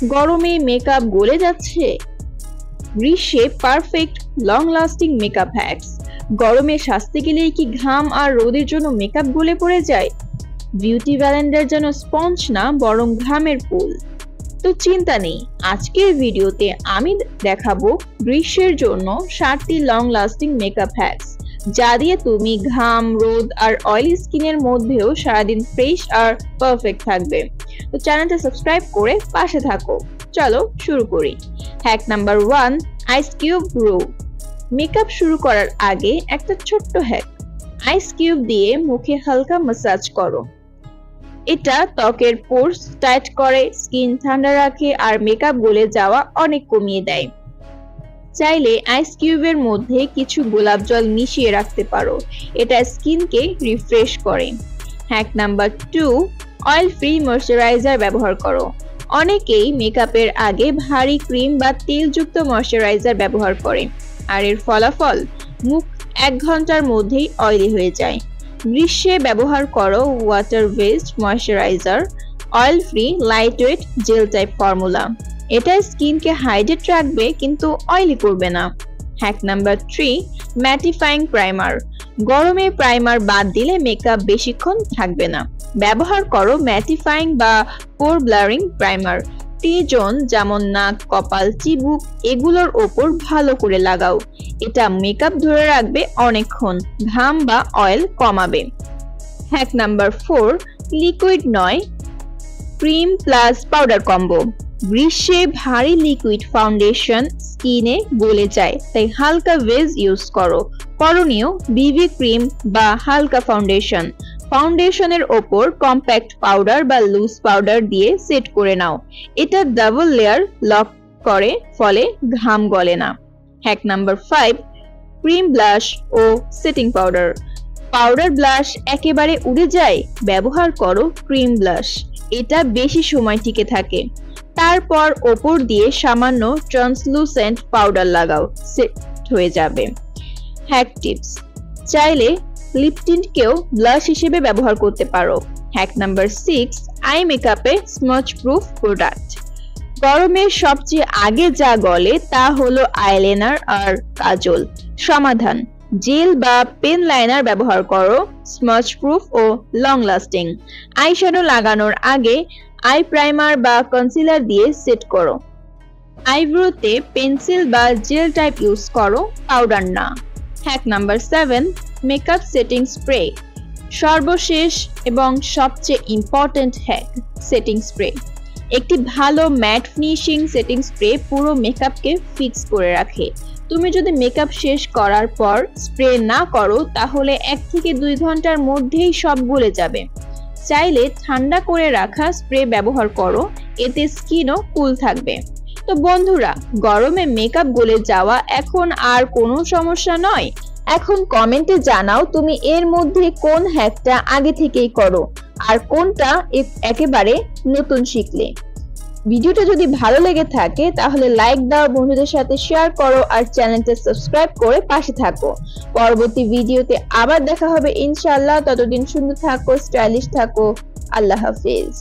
গরমে মেকআপ গলে যাচ্ছে? গ্রীষ্মে perfect long lasting makeup hacks. গরমে সাজতে গেলে কি ঘাম আর রোদের জন্য মেকআপ গলে পড়ে যায়? বিউটি ব্লেন্ডার যেন স্পঞ্জ না, বরং ঘামের পুল। তো চিন্তা নেই, আজকের ভিডিওতে আমি দেখাবো গ্রীষ্মের জন্য 7টি লং লাস্টিং মেকআপ হ্যাকস, যা দিয়ে তুমি ঘাম, রোদ আর অয়েলি স্কিনের মধ্যেও সারাদিন ফ্রেশ আর পারফেক্ট থাকবে। তো চ্যানেলটা সাবস্ক্রাইব করে পাশে থাকো। চলো শুরু করি। হ্যাক নাম্বার 1, আইস কিউব রো। মেকআপ শুরু করার আগে একটা ছোট্ট হ্যাক, আইস কিউব দিয়ে মুখে হালকা ম্যাসাজ করো। এটা ত্বকের পোরস টাইট করে, স্কিন ঠান্ডা রাখে আর মেকআপ গলে যাওয়া অনেক কমিয়ে দেয়। চাইলে আইস কিউবের মধ্যে কিছু গোলাপ জল মিশিয়ে রাখতে পারো, এটা স্কিনকে রিফ্রেশ করে। Hack number 2, oil free moisturiser ব্যবহার করো। অনেকেই মেকআপের আগে ভারী ক্রিম বা তেলযুক্ত ময়শ্চারাইজার ব্যবহার করে, আর এর ফলাফল মুখ 1 ঘন্টার মধ্যেই অয়েলি হয়ে যায়। গ্রীষ্মে ব্যবহার করো water based moisturiser, oil free light weight jail type formula. এটা স্কিনকে হাইড্রেট রাখবে কিন্তু অয়েলি করবে না। Hack number 3, mattifying primer. গরমে প্রাইমার বাদ দিলে মেকআপ বেশিক্ষণ থাকবে না। ব্যবহার করো ম্যাটিফাইং বা পোর ব্লারিং প্রাইমার। টি জোন যেমন নাক, কপাল, চিবুক এগুলোর ওপর ভালো করে লাগাও। এটা মেকআপ ধরে রাখবে অনেকক্ষণ, ঘাম বা অয়েল কমাবে। হ্যাক নাম্বার 4, লিকুইড নয় ক্রিম প্লাস পাউডার কম্বো। গ্রীষ্মে ভারী লিকুইড ফাউন্ডেশন স্কিনে গলে যায়, তাই হালকা বেস ইউজ করো। করণীয় বিবি ক্রিম বা হালকা ফাউন্ডেশন। ফাউন্ডেশনের ওপর কম্প্যাক্ট পাউডার বা লুজ পাউডার দিয়ে সেট করে নাও। এটা ডাবল লেয়ার লক করে, ফলে ঘাম গলে না। হ্যাক নাম্বার 5, ক্রিম ব্লাশ ও সেটিং পাউডার। পাউডার ব্লাশ একেবারে উড়ে যায়? ব্যবহার করো ক্রিম ব্লাশ, এটা বেশি সময় টিকে থাকে। তারপর ওপর দিয়ে সামান্য ট্রান্সলুসেন্ট পাউডার লাগাও, সেট হয়ে যাবে। হ্যাক টিপস, চাইলে লিপ টিন্টকেও ব্লাশ হিসেবে ব্যবহার করতে পারো। হ্যাক নাম্বার 6, আই মেকআপে স্মজ প্রুফ প্রোডাক্ট। গরমে সবচেয়ে আগে যা গলে তা হলো আইলাইনার আর কাজল। সমাধান, জেল বা পেন লাইনার ব্যবহার করো, স্মজ proof oh long lasting. Eyeshadow লাগানোর আগে আই প্রাইমার বা কনসিলার দিয়ে সেট করো। আইব্রোতে পেন্সিল বা জেল টাইপ ইউজ করো, পাউডার না। Hack number 7, makeup setting spray. সর্বশেষ এবং সবচেয়ে ইম্পর্টেন্ট হ্যাক, সেটিং স্প্রে। একটি ভালো ম্যাট ফিনিশিং সেটিং স্প্রে পুরো মেকআপকে ফিক্স করে রাখে। তুমি যদি মেকআপ শেষ করার পর স্প্রে না করো তাহলে 1 থেকে 2 ঘন্টার মধ্যেই সব গলে যাবে। চাইলে ঠান্ডা করে রাখা স্প্রে ব্যবহার করো, এতে স্কিনও কুল থাকবে। তো বন্ধুরা, গরমে মেকআপ গলে যাওয়া এখন আর কোনো সমস্যা নয়। এখন কমেন্টে জানাও তুমি এর মধ্যে কোন হ্যাকটা আগে থেকেই করো আর কোনটা একেবারে নতুন শিখলে। ভিডিওটা যদি ভালো লেগে থাকে তাহলে লাইক দাও, বন্ধুদের সাথে শেয়ার করো আর চ্যানেলটা সাবস্ক্রাইব করে পাশে থাকো। পরবর্তী ভিডিওতে আবার দেখা হবে ইনশাআল্লাহ। ততদিন সুন্দর থাকো, স্টাইলিশ থাকো। আল্লাহ হাফেজ।